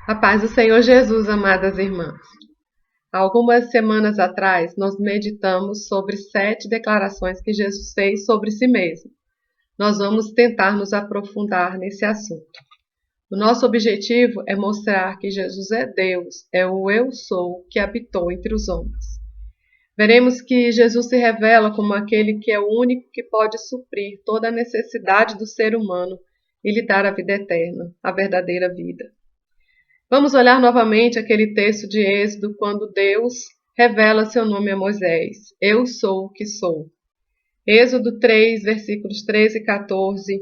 A paz do Senhor Jesus, amadas irmãs. Há algumas semanas atrás, nós meditamos sobre 7 declarações que Jesus fez sobre si mesmo. Nós vamos tentar nos aprofundar nesse assunto. O nosso objetivo é mostrar que Jesus é Deus, é o Eu Sou que habitou entre os homens. Veremos que Jesus se revela como aquele que é o único que pode suprir toda a necessidade do ser humano e lhe dar a vida eterna, a verdadeira vida. Vamos olhar novamente aquele texto de Êxodo, quando Deus revela seu nome a Moisés. Eu sou o que sou. Êxodo 3, versículos 13 e 14,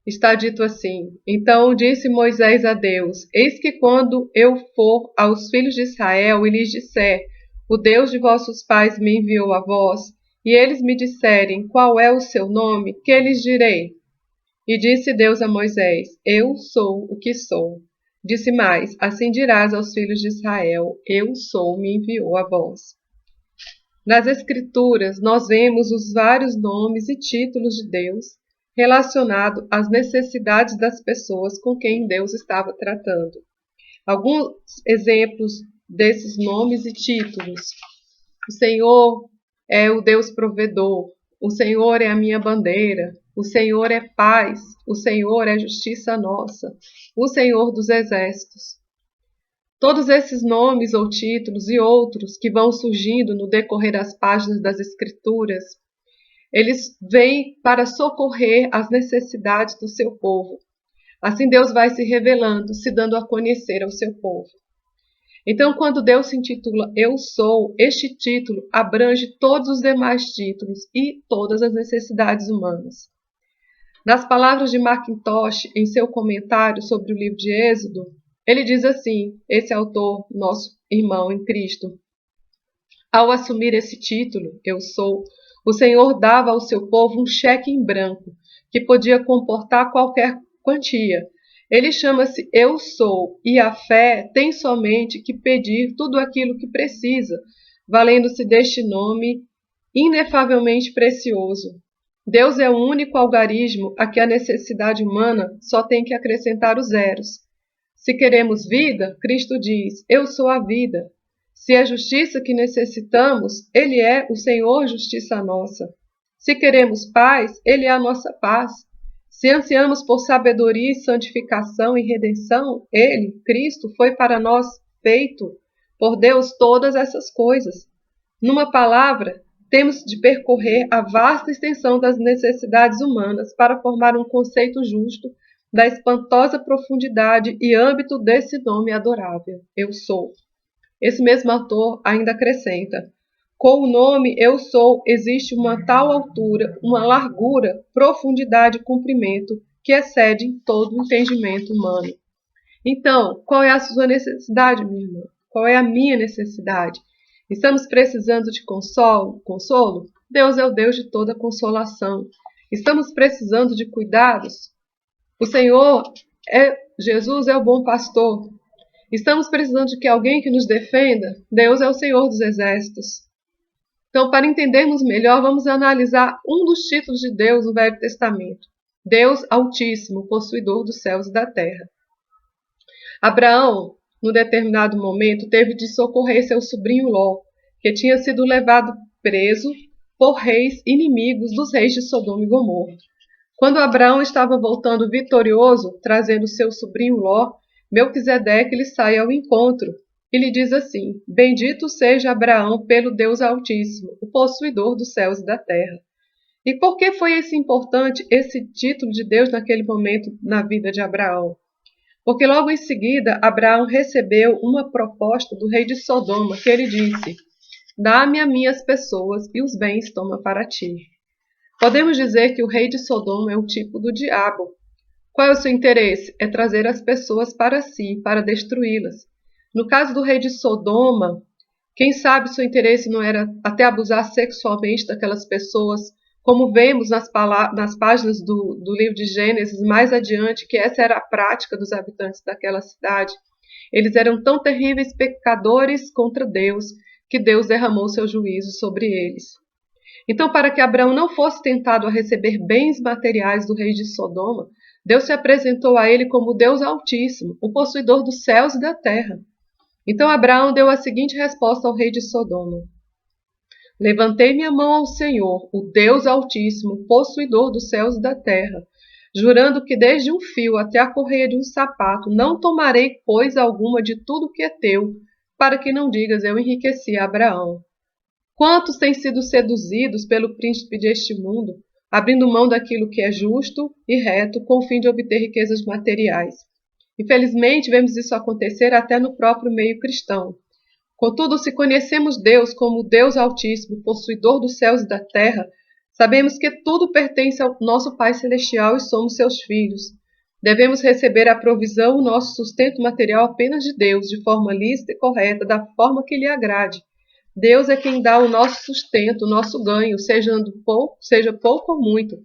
está dito assim: Então disse Moisés a Deus: Eis que quando eu for aos filhos de Israel e lhes disser: O Deus de vossos pais me enviou a vós, e eles me disserem: Qual é o seu nome? Que lhes direi? E disse Deus a Moisés: Eu sou o que sou. Disse mais: Assim dirás aos filhos de Israel: Eu sou, me enviou a vós. Nas Escrituras, nós vemos os vários nomes e títulos de Deus relacionados às necessidades das pessoas com quem Deus estava tratando. Alguns exemplos desses nomes e títulos: O Senhor é o Deus provedor, o Senhor é a minha bandeira, o Senhor é paz, o Senhor é justiça nossa, o Senhor dos exércitos. Todos esses nomes ou títulos e outros que vão surgindo no decorrer das páginas das Escrituras, eles vêm para socorrer as necessidades do seu povo. Assim Deus vai se revelando, se dando a conhecer ao seu povo. Então, quando Deus se intitula Eu Sou, este título abrange todos os demais títulos e todas as necessidades humanas. Nas palavras de Mackintosh, em seu comentário sobre o livro de Êxodo, ele diz assim, esse autor, nosso irmão em Cristo: Ao assumir esse título, Eu Sou, o Senhor dava ao seu povo um cheque em branco, que podia comportar qualquer quantia. Ele chama-se Eu Sou, e a fé tem somente que pedir tudo aquilo que precisa, valendo-se deste nome inefavelmente precioso. Deus é o único algarismo a que a necessidade humana só tem que acrescentar os zeros. Se queremos vida, Cristo diz: Eu sou a vida. Se é justiça que necessitamos, Ele é o Senhor justiça nossa. Se queremos paz, Ele é a nossa paz. Se ansiamos por sabedoria e santificação e redenção, Ele, Cristo, foi para nós feito por Deus todas essas coisas. Numa palavra, temos de percorrer a vasta extensão das necessidades humanas para formar um conceito justo da espantosa profundidade e âmbito desse nome adorável, Eu Sou. Esse mesmo autor ainda acrescenta: com o nome Eu Sou existe uma tal altura, uma largura, profundidade e comprimento que excedem todo o entendimento humano. Então, qual é a sua necessidade, minha irmã? Qual é a minha necessidade? Estamos precisando de consolo? Deus é o Deus de toda consolação. Estamos precisando de cuidados? O Senhor Jesus é o bom pastor. Estamos precisando de alguém que nos defenda? Deus é o Senhor dos exércitos. Então, para entendermos melhor, vamos analisar um dos títulos de Deus no Velho Testamento. Deus Altíssimo, possuidor dos céus e da terra. Abraão, num determinado momento, teve de socorrer seu sobrinho Ló, que tinha sido levado preso por reis inimigos dos reis de Sodoma e Gomorra. Quando Abraão estava voltando vitorioso, trazendo seu sobrinho Ló, Melquisedeque lhe sai ao encontro e lhe diz assim: Bendito seja Abraão pelo Deus Altíssimo, o possuidor dos céus e da terra. E por que foi importante esse título de Deus naquele momento na vida de Abraão? Porque logo em seguida Abraão recebeu uma proposta do rei de Sodoma, que ele disse: Dá-me a minhas pessoas e os bens toma para ti. Podemos dizer que o rei de Sodoma é um tipo do diabo. Qual é o seu interesse? É trazer as pessoas para si, para destruí-las. No caso do rei de Sodoma, quem sabe seu interesse não era até abusar sexualmente daquelas pessoas, como vemos nas páginas do livro de Gênesis mais adiante, que essa era a prática dos habitantes daquela cidade. Eles eram tão terríveis pecadores contra Deus, que Deus derramou seu juízo sobre eles. Então, para que Abraão não fosse tentado a receber bens materiais do rei de Sodoma, Deus se apresentou a ele como o Deus Altíssimo, o possuidor dos céus e da terra. Então Abraão deu a seguinte resposta ao rei de Sodoma: Levantei minha mão ao Senhor, o Deus Altíssimo, possuidor dos céus e da terra, jurando que desde um fio até a correia de um sapato não tomarei coisa alguma de tudo que é teu, para que não digas eu enriqueci a Abraão. Quantos têm sido seduzidos pelo príncipe deste mundo, abrindo mão daquilo que é justo e reto com o fim de obter riquezas materiais? Infelizmente, vemos isso acontecer até no próprio meio cristão. Contudo, se conhecemos Deus como o Deus Altíssimo, possuidor dos céus e da terra, sabemos que tudo pertence ao nosso Pai Celestial e somos seus filhos. Devemos receber a provisão, o nosso sustento material apenas de Deus, de forma lícita e correta, da forma que lhe agrade. Deus é quem dá o nosso sustento, o nosso ganho, seja pouco ou muito.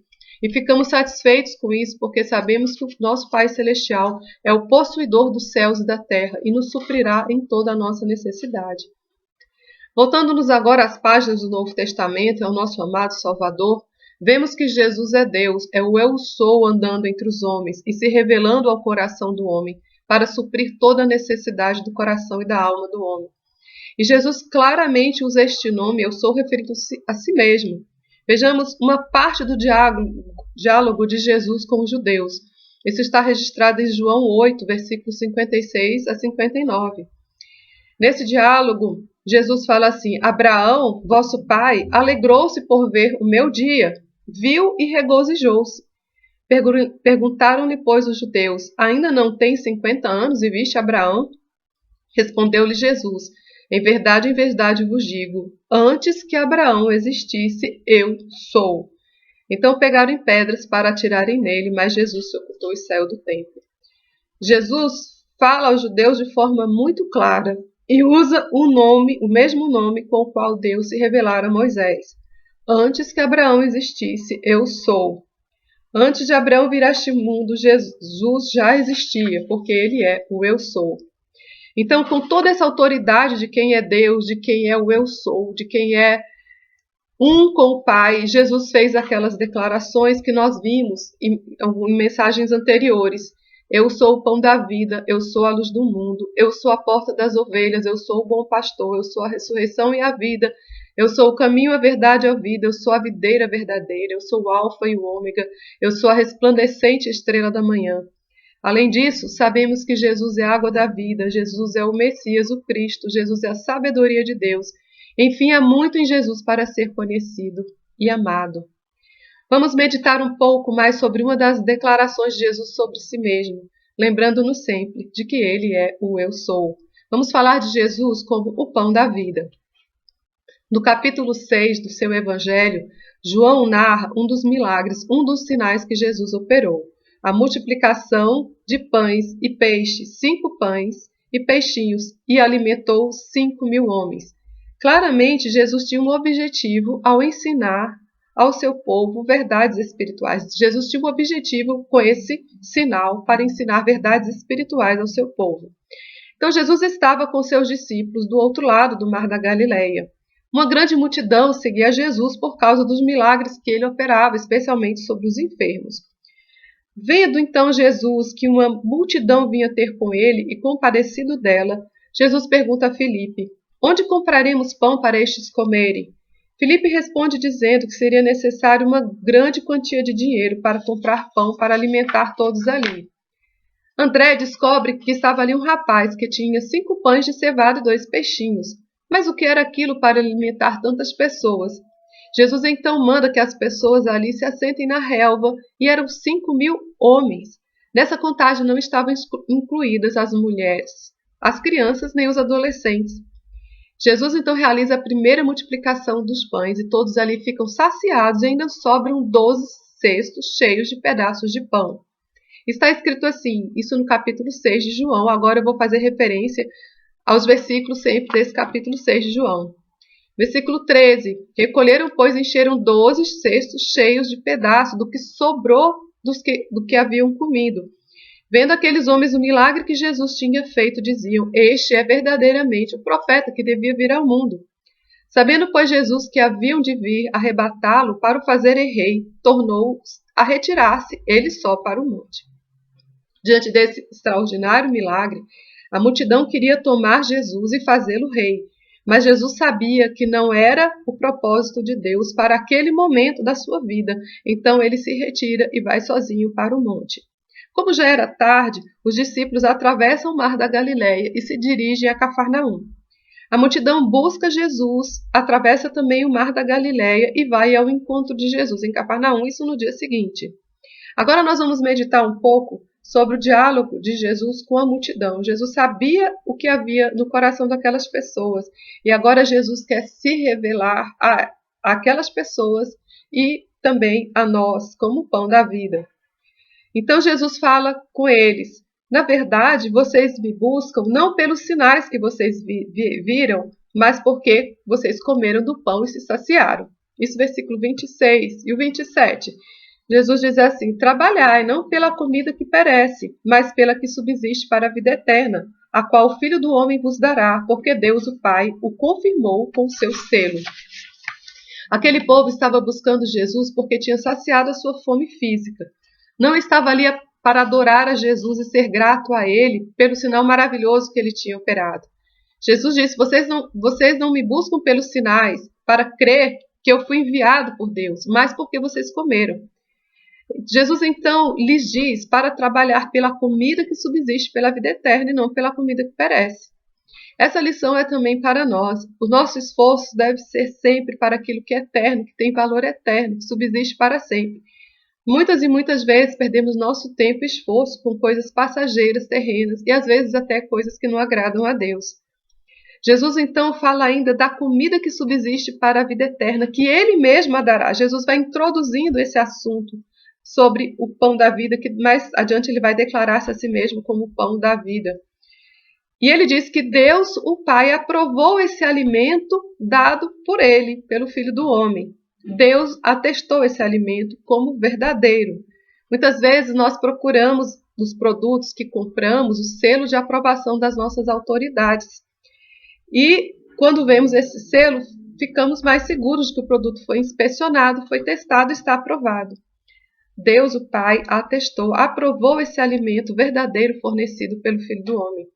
E ficamos satisfeitos com isso, porque sabemos que o nosso Pai Celestial é o possuidor dos céus e da terra e nos suprirá em toda a nossa necessidade. Voltando-nos agora às páginas do Novo Testamento, ao nosso amado Salvador, vemos que Jesus é Deus, é o Eu Sou andando entre os homens e se revelando ao coração do homem para suprir toda a necessidade do coração e da alma do homem. E Jesus claramente usa este nome, Eu Sou, referindo a si mesmo. Vejamos uma parte do diálogo de Jesus com os judeus. Isso está registrado em João 8, versículos 56 a 59. Nesse diálogo, Jesus fala assim: Abraão, vosso pai, alegrou-se por ver o meu dia, viu e regozijou-se. Perguntaram-lhe, pois, os judeus: ainda não tens 50 anos e viste Abraão? Respondeu-lhe Jesus: em verdade vos digo, antes que Abraão existisse, eu sou. Então pegaram em pedras para atirarem nele, mas Jesus se ocultou e saiu do templo. Jesus fala aos judeus de forma muito clara e usa o mesmo nome com o qual Deus se revelara a Moisés. Antes que Abraão existisse, eu sou. Antes de Abraão vir a este mundo, Jesus já existia, porque ele é o eu sou. Então, com toda essa autoridade de quem é Deus, de quem é o eu sou, de quem é um com o Pai, Jesus fez aquelas declarações que nós vimos em mensagens anteriores. Eu sou o pão da vida, eu sou a luz do mundo, eu sou a porta das ovelhas, eu sou o bom pastor, eu sou a ressurreição e a vida, eu sou o caminho, a verdade e a vida, eu sou a videira verdadeira, eu sou o alfa e o ômega, eu sou a resplandecente estrela da manhã. Além disso, sabemos que Jesus é a água da vida, Jesus é o Messias, o Cristo, Jesus é a sabedoria de Deus. Enfim, há muito em Jesus para ser conhecido e amado. Vamos meditar um pouco mais sobre uma das declarações de Jesus sobre si mesmo, lembrando-nos sempre de que ele é o Eu Sou. Vamos falar de Jesus como o pão da vida. No capítulo 6 do seu Evangelho, João narra um dos milagres, um dos sinais que Jesus operou. A multiplicação de pães e peixes, 5 pães e peixinhos, e alimentou 5.000 homens. Claramente, Jesus tinha um objetivo ao ensinar ao seu povo verdades espirituais. Jesus tinha um objetivo com esse sinal para ensinar verdades espirituais ao seu povo. Então, Jesus estava com seus discípulos do outro lado do Mar da Galileia. Uma grande multidão seguia Jesus por causa dos milagres que ele operava, especialmente sobre os enfermos. Vendo então Jesus que uma multidão vinha ter com ele e compadecido dela, Jesus pergunta a Filipe: onde compraremos pão para estes comerem? Filipe responde dizendo que seria necessário uma grande quantia de dinheiro para comprar pão para alimentar todos ali. André descobre que estava ali um rapaz que tinha 5 pães de cevada e 2 peixinhos. Mas o que era aquilo para alimentar tantas pessoas? Jesus então manda que as pessoas ali se assentem na relva e eram 5.000 homens. Nessa contagem não estavam incluídas as mulheres, as crianças nem os adolescentes. Jesus então realiza a primeira multiplicação dos pães e todos ali ficam saciados e ainda sobram 12 cestos cheios de pedaços de pão. Está escrito assim, isso no capítulo 6 de João. Agora eu vou fazer referência aos versículos sempre desse capítulo 6 de João. Versículo 13. Recolheram, pois, encheram 12 cestos cheios de pedaços do que sobrou do que haviam comido. Vendo aqueles homens o milagre que Jesus tinha feito, diziam: este é verdadeiramente o profeta que devia vir ao mundo. Sabendo, pois, Jesus que haviam de vir arrebatá-lo para o fazerem rei, tornou a retirar-se, ele só, para o monte. Diante desse extraordinário milagre, a multidão queria tomar Jesus e fazê-lo rei, mas Jesus sabia que não era o propósito de Deus para aquele momento da sua vida, então ele se retira e vai sozinho para o monte. Como já era tarde, os discípulos atravessam o mar da Galileia e se dirigem a Cafarnaum. A multidão busca Jesus, atravessa também o mar da Galileia e vai ao encontro de Jesus em Cafarnaum, isso no dia seguinte. Agora nós vamos meditar um pouco sobre o diálogo de Jesus com a multidão. Jesus sabia o que havia no coração daquelas pessoas e agora Jesus quer se revelar a aquelas pessoas e também a nós como o pão da vida. Então Jesus fala com eles: na verdade, vocês me buscam não pelos sinais que vocês viram, mas porque vocês comeram do pão e se saciaram. Isso versículo 26 e o 27. Jesus diz assim: trabalhai não pela comida que perece, mas pela que subsiste para a vida eterna, a qual o Filho do Homem vos dará, porque Deus, o Pai, o confirmou com o seu selo. Aquele povo estava buscando Jesus porque tinha saciado a sua fome física. Não estava ali para adorar a Jesus e ser grato a Ele pelo sinal maravilhoso que Ele tinha operado. Jesus disse: vocês não me buscam pelos sinais para crer que eu fui enviado por Deus, mas porque vocês comeram. Jesus então lhes diz para trabalhar pela comida que subsiste pela vida eterna e não pela comida que perece. Essa lição é também para nós. O nosso esforço deve ser sempre para aquilo que é eterno, que tem valor eterno, que subsiste para sempre. Muitas e muitas vezes perdemos nosso tempo e esforço com coisas passageiras, terrenas e às vezes até coisas que não agradam a Deus. Jesus então fala ainda da comida que subsiste para a vida eterna, que Ele mesmo a dará. Jesus vai introduzindo esse assunto sobre o pão da vida, que mais adiante ele vai declarar-se a si mesmo como o pão da vida. E ele diz que Deus, o Pai, aprovou esse alimento dado por ele, pelo Filho do Homem. Deus atestou esse alimento como verdadeiro. Muitas vezes nós procuramos nos produtos que compramos o selo de aprovação das nossas autoridades. E quando vemos esse selo, ficamos mais seguros de que o produto foi inspecionado, foi testado e está aprovado. Deus, o Pai, atestou, aprovou esse alimento verdadeiro fornecido pelo Filho do Homem.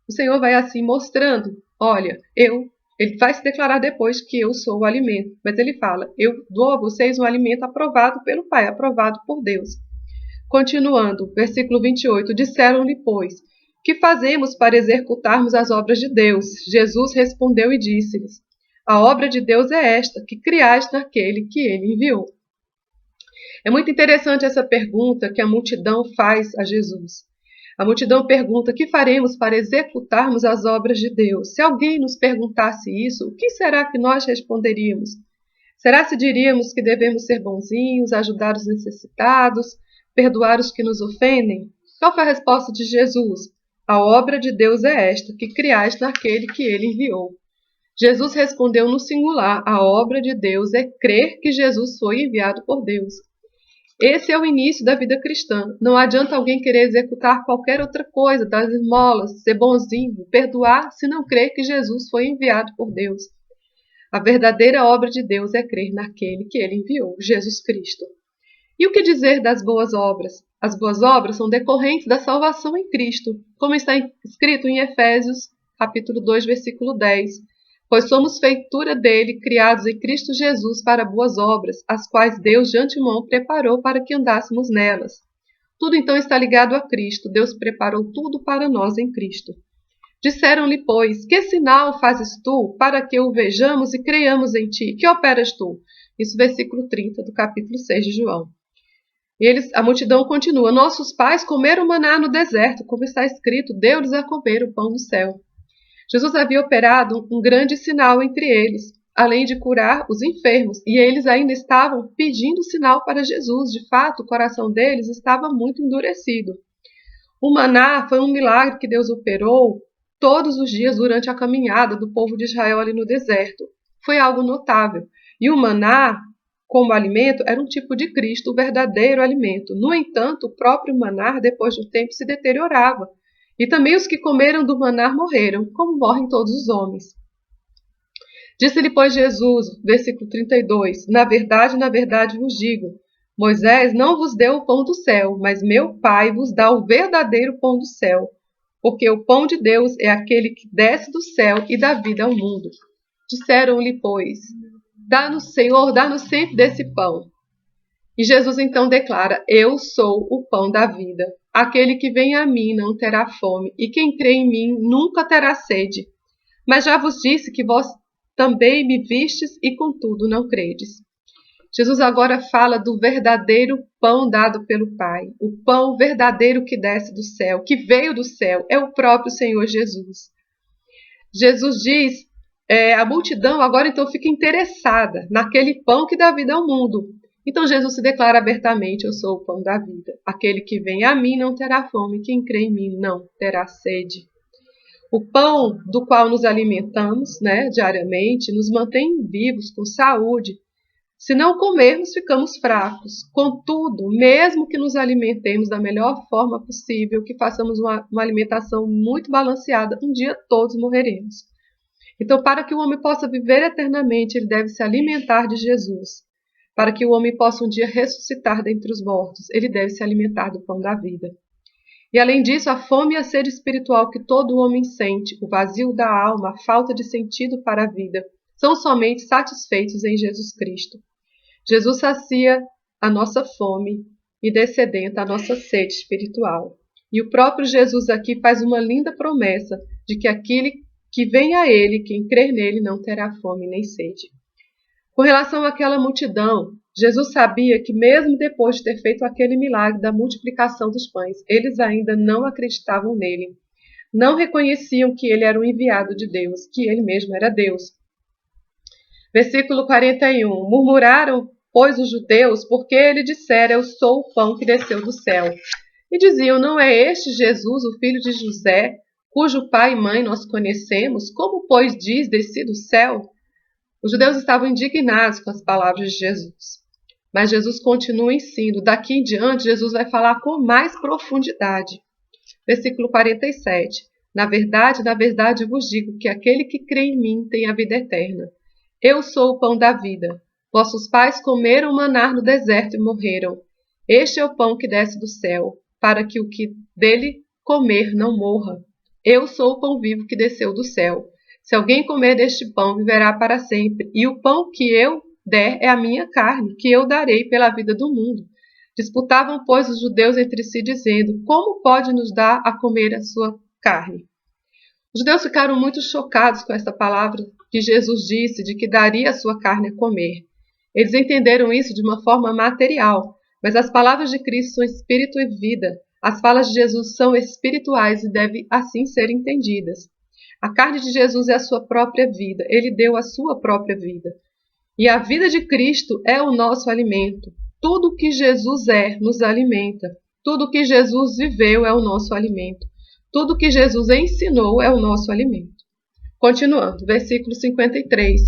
O Senhor vai assim mostrando: olha, ele vai se declarar depois que eu sou o alimento, mas ele fala: eu dou a vocês um alimento aprovado pelo Pai, aprovado por Deus. Continuando, versículo 28, disseram-lhe, pois, que fazemos para executarmos as obras de Deus? Jesus respondeu e disse-lhes: a obra de Deus é esta, que criaste naquele que ele enviou. É muito interessante essa pergunta que a multidão faz a Jesus. A multidão pergunta: que faremos para executarmos as obras de Deus? Se alguém nos perguntasse isso, o que será que nós responderíamos? Será se diríamos que devemos ser bonzinhos, ajudar os necessitados, perdoar os que nos ofendem? Qual foi a resposta de Jesus? A obra de Deus é esta, que criaste naquele que ele enviou. Jesus respondeu no singular: a obra de Deus é crer que Jesus foi enviado por Deus. Esse é o início da vida cristã. Não adianta alguém querer executar qualquer outra coisa, dar esmolas, ser bonzinho, perdoar, se não crer que Jesus foi enviado por Deus. A verdadeira obra de Deus é crer naquele que ele enviou, Jesus Cristo. E o que dizer das boas obras? As boas obras são decorrentes da salvação em Cristo, como está escrito em Efésios, capítulo 2, versículo 10. Pois somos feitura dele, criados em Cristo Jesus para boas obras, as quais Deus de antemão preparou para que andássemos nelas. Tudo então está ligado a Cristo. Deus preparou tudo para nós em Cristo. Disseram-lhe, pois, que sinal fazes tu para que o vejamos e creiamos em ti? Que operas tu? Isso versículo 30 do capítulo 6 de João. A multidão continua: nossos pais comeram maná no deserto, como está escrito, deu-lhes a comer o pão do céu. Jesus havia operado um grande sinal entre eles, além de curar os enfermos, e eles ainda estavam pedindo sinal para Jesus. De fato, o coração deles estava muito endurecido. O maná foi um milagre que Deus operou todos os dias durante a caminhada do povo de Israel ali no deserto. Foi algo notável. E o maná, como alimento, era um tipo de Cristo, o verdadeiro alimento. No entanto, o próprio maná, depois de um tempo, se deteriorava. E também os que comeram do maná morreram, como morrem todos os homens. Disse-lhe, pois, Jesus, versículo 32, na verdade vos digo, Moisés não vos deu o pão do céu, mas meu Pai vos dá o verdadeiro pão do céu, porque o pão de Deus é aquele que desce do céu e dá vida ao mundo. Disseram-lhe, pois, dá-nos, Senhor, dá-nos sempre desse pão. E Jesus então declara, eu sou o pão da vida. Aquele que vem a mim não terá fome, e quem crê em mim nunca terá sede. Mas já vos disse que vós também me vistes e contudo não credes. Jesus agora fala do verdadeiro pão dado pelo Pai, o pão verdadeiro que desce do céu, que veio do céu, é o próprio Senhor Jesus. Jesus diz, a multidão agora então fica interessada naquele pão que dá vida ao mundo. Então Jesus se declara abertamente, eu sou o pão da vida. Aquele que vem a mim não terá fome, quem crê em mim não terá sede. O pão do qual nos alimentamos, diariamente, nos mantém vivos, com saúde. Se não comermos, ficamos fracos. Contudo, mesmo que nos alimentemos da melhor forma possível, que façamos uma alimentação muito balanceada, um dia todos morreremos. Então, para que o homem possa viver eternamente, ele deve se alimentar de Jesus. Para que o homem possa um dia ressuscitar dentre os mortos, ele deve se alimentar do pão da vida. E além disso, a fome e a sede espiritual que todo homem sente, o vazio da alma, a falta de sentido para a vida, são somente satisfeitos em Jesus Cristo. Jesus sacia a nossa fome e descedenta a nossa sede espiritual. E o próprio Jesus aqui faz uma linda promessa de que aquele que vem a ele, quem crer nele, não terá fome nem sede. Com relação àquela multidão, Jesus sabia que mesmo depois de ter feito aquele milagre da multiplicação dos pães, eles ainda não acreditavam nele. Não reconheciam que ele era o enviado de Deus, que ele mesmo era Deus. Versículo 41. Murmuraram, pois, os judeus, porque ele dissera, eu sou o pão que desceu do céu. E diziam, não é este Jesus, o filho de José, cujo pai e mãe nós conhecemos? Como, pois, diz, desci do céu? Os judeus estavam indignados com as palavras de Jesus. Mas Jesus continua o ensino. Daqui em diante, Jesus vai falar com mais profundidade. Versículo 47. Na verdade vos digo que aquele que crê em mim tem a vida eterna. Eu sou o pão da vida. Vossos pais comeram maná no deserto e morreram. Este é o pão que desce do céu, para que o que dele comer não morra. Eu sou o pão vivo que desceu do céu. Se alguém comer deste pão, viverá para sempre. E o pão que eu der é a minha carne, que eu darei pela vida do mundo. Disputavam, pois, os judeus entre si, dizendo, como pode nos dar a comer a sua carne? Os judeus ficaram muito chocados com esta palavra que Jesus disse, de que daria a sua carne a comer. Eles entenderam isso de uma forma material, mas as palavras de Cristo são espírito e vida. As falas de Jesus são espirituais e devem assim ser entendidas. A carne de Jesus é a sua própria vida. Ele deu a sua própria vida. E a vida de Cristo é o nosso alimento. Tudo o que Jesus é nos alimenta. Tudo o que Jesus viveu é o nosso alimento. Tudo o que Jesus ensinou é o nosso alimento. Continuando, versículo 53.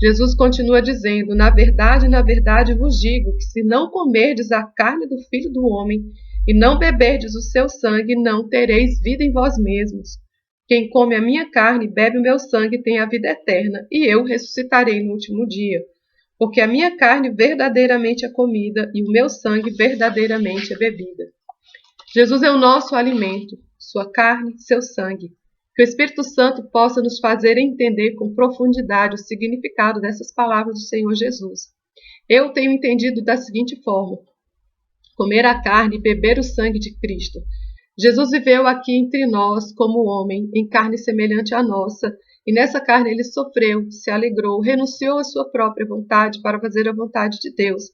Jesus continua dizendo, na verdade vos digo que se não comerdes a carne do Filho do Homem e não beberdes o seu sangue, não tereis vida em vós mesmos. Quem come a minha carne e bebe o meu sangue tem a vida eterna, e eu ressuscitarei no último dia. Porque a minha carne verdadeiramente é comida e o meu sangue verdadeiramente é bebida. Jesus é o nosso alimento, sua carne, seu sangue. Que o Espírito Santo possa nos fazer entender com profundidade o significado dessas palavras do Senhor Jesus. Eu tenho entendido da seguinte forma: comer a carne e beber o sangue de Cristo. Jesus viveu aqui entre nós como homem, em carne semelhante à nossa, e nessa carne ele sofreu, se alegrou, renunciou à sua própria vontade para fazer a vontade de Deus.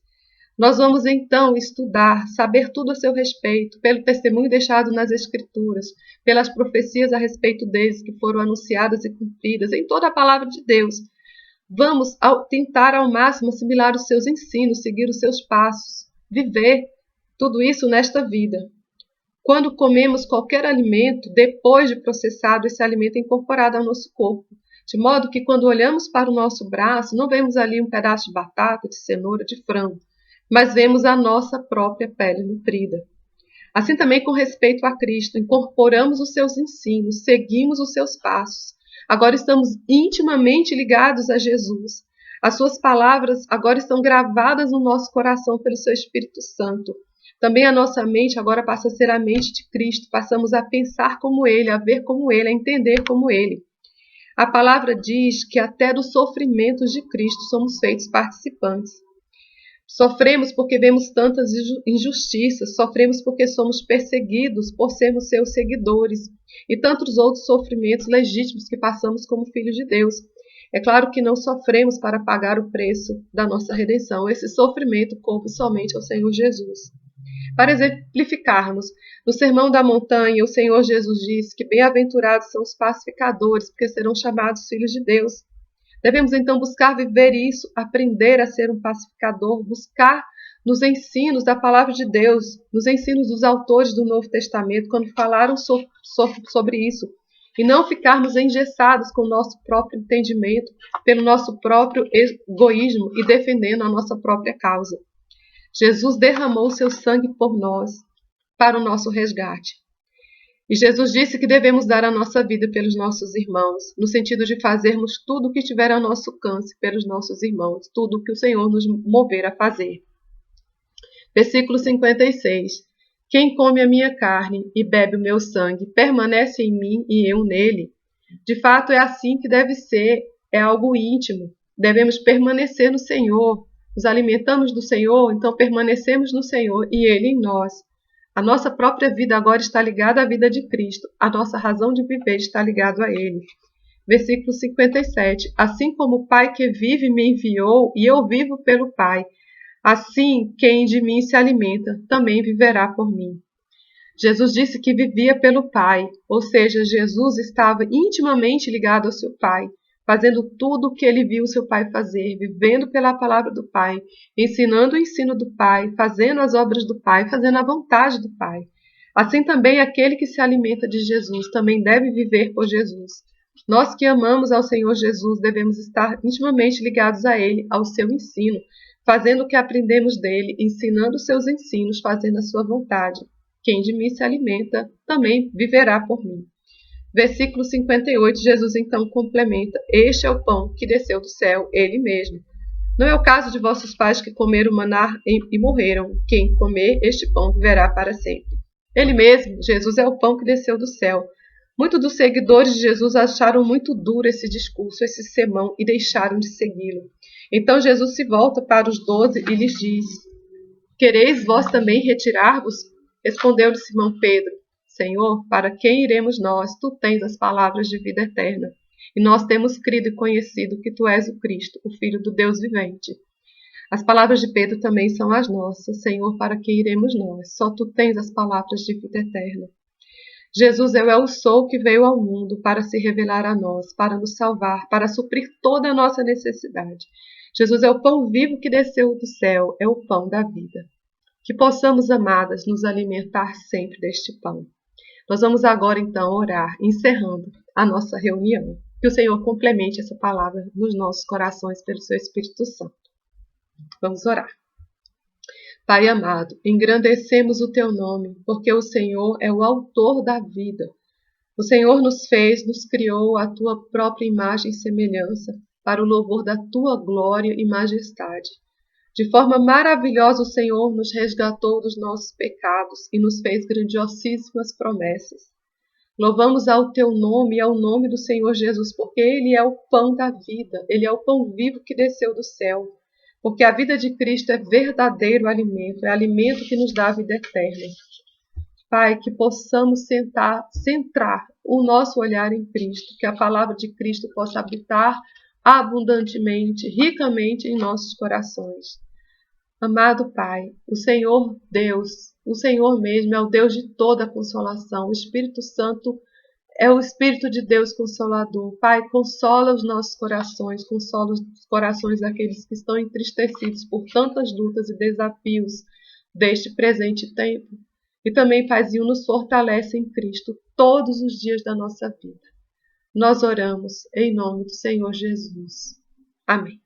Nós vamos então estudar, saber tudo a seu respeito, pelo testemunho deixado nas Escrituras, pelas profecias a respeito deles que foram anunciadas e cumpridas, em toda a palavra de Deus. Vamos tentar ao máximo assimilar os seus ensinos, seguir os seus passos, viver tudo isso nesta vida. Quando comemos qualquer alimento, depois de processado, esse alimento é incorporado ao nosso corpo, de modo que quando olhamos para o nosso braço, não vemos ali um pedaço de batata, de cenoura, de frango, mas vemos a nossa própria pele nutrida. Assim também com respeito a Cristo, incorporamos os seus ensinos, seguimos os seus passos. Agora estamos intimamente ligados a Jesus. As suas palavras agora estão gravadas no nosso coração pelo seu Espírito Santo. Também a nossa mente agora passa a ser a mente de Cristo. Passamos a pensar como Ele, a ver como Ele, a entender como Ele. A palavra diz que até dos sofrimentos de Cristo somos feitos participantes. Sofremos porque vemos tantas injustiças, sofremos porque somos perseguidos por sermos seus seguidores e tantos outros sofrimentos legítimos que passamos como filhos de Deus. É claro que não sofremos para pagar o preço da nossa redenção. Esse sofrimento coube somente ao Senhor Jesus. Para exemplificarmos, no Sermão da Montanha, o Senhor Jesus disse que bem-aventurados são os pacificadores, porque serão chamados filhos de Deus. Devemos então buscar viver isso, aprender a ser um pacificador, buscar nos ensinos da palavra de Deus, nos ensinos dos autores do Novo Testamento, quando falaram sobre isso, e não ficarmos engessados com o nosso próprio entendimento, pelo nosso próprio egoísmo e defendendo a nossa própria causa. Jesus derramou seu sangue por nós, para o nosso resgate. E Jesus disse que devemos dar a nossa vida pelos nossos irmãos, no sentido de fazermos tudo o que estiver ao nosso alcance pelos nossos irmãos, tudo o que o Senhor nos mover a fazer. Versículo 56. Quem come a minha carne e bebe o meu sangue permanece em mim e eu nele. De fato, é assim que deve ser, é algo íntimo. Devemos permanecer no Senhor. Nos alimentamos do Senhor, então permanecemos no Senhor e Ele em nós. A nossa própria vida agora está ligada à vida de Cristo. A nossa razão de viver está ligada a Ele. Versículo 57. Assim como o Pai que vive me enviou e eu vivo pelo Pai, assim quem de mim se alimenta também viverá por mim. Jesus disse que vivia pelo Pai, ou seja, Jesus estava intimamente ligado ao seu Pai, fazendo tudo o que ele viu o seu Pai fazer, vivendo pela palavra do Pai, ensinando o ensino do Pai, fazendo as obras do Pai, fazendo a vontade do Pai. Assim também aquele que se alimenta de Jesus também deve viver por Jesus. Nós que amamos ao Senhor Jesus devemos estar intimamente ligados a Ele, ao seu ensino, fazendo o que aprendemos dele, ensinando os seus ensinos, fazendo a sua vontade. Quem de mim se alimenta também viverá por mim. Versículo 58, Jesus então complementa: Este é o pão que desceu do céu, ele mesmo. Não é o caso de vossos pais que comeram maná e morreram. Quem comer este pão viverá para sempre. Ele mesmo, Jesus, é o pão que desceu do céu. Muitos dos seguidores de Jesus acharam muito duro esse discurso, esse sermão, e deixaram de segui-lo. Então Jesus se volta para os 12 e lhes diz: Quereis vós também retirar-vos? Respondeu-lhe Simão Pedro: Senhor, para quem iremos nós? Tu tens as palavras de vida eterna. E nós temos crido e conhecido que tu és o Cristo, o Filho do Deus vivente. As palavras de Pedro também são as nossas. Senhor, para quem iremos nós? Só tu tens as palavras de vida eterna. Jesus é o Eu Sou que veio ao mundo para se revelar a nós, para nos salvar, para suprir toda a nossa necessidade. Jesus é o pão vivo que desceu do céu, é o pão da vida. Que possamos, amadas, nos alimentar sempre deste pão. Nós vamos agora, então, orar, encerrando a nossa reunião. Que o Senhor complemente essa palavra nos nossos corações pelo seu Espírito Santo. Vamos orar. Pai amado, engrandecemos o teu nome, porque o Senhor é o autor da vida. O Senhor nos fez, nos criou à tua própria imagem e semelhança, para o louvor da tua glória e majestade. De forma maravilhosa o Senhor nos resgatou dos nossos pecados e nos fez grandiosíssimas promessas. Louvamos ao teu nome e ao nome do Senhor Jesus, porque Ele é o pão da vida, Ele é o pão vivo que desceu do céu. Porque a vida de Cristo é verdadeiro alimento, é alimento que nos dá a vida eterna. Pai, que possamos centrar o nosso olhar em Cristo, que a palavra de Cristo possa habitar abundantemente, ricamente em nossos corações. Amado Pai, o Senhor Deus, o Senhor mesmo é o Deus de toda consolação. O Espírito Santo é o Espírito de Deus Consolador. Pai, consola os nossos corações, consola os corações daqueles que estão entristecidos por tantas lutas e desafios deste presente tempo. E também, Paizinho, nos fortalece em Cristo todos os dias da nossa vida. Nós oramos em nome do Senhor Jesus. Amém.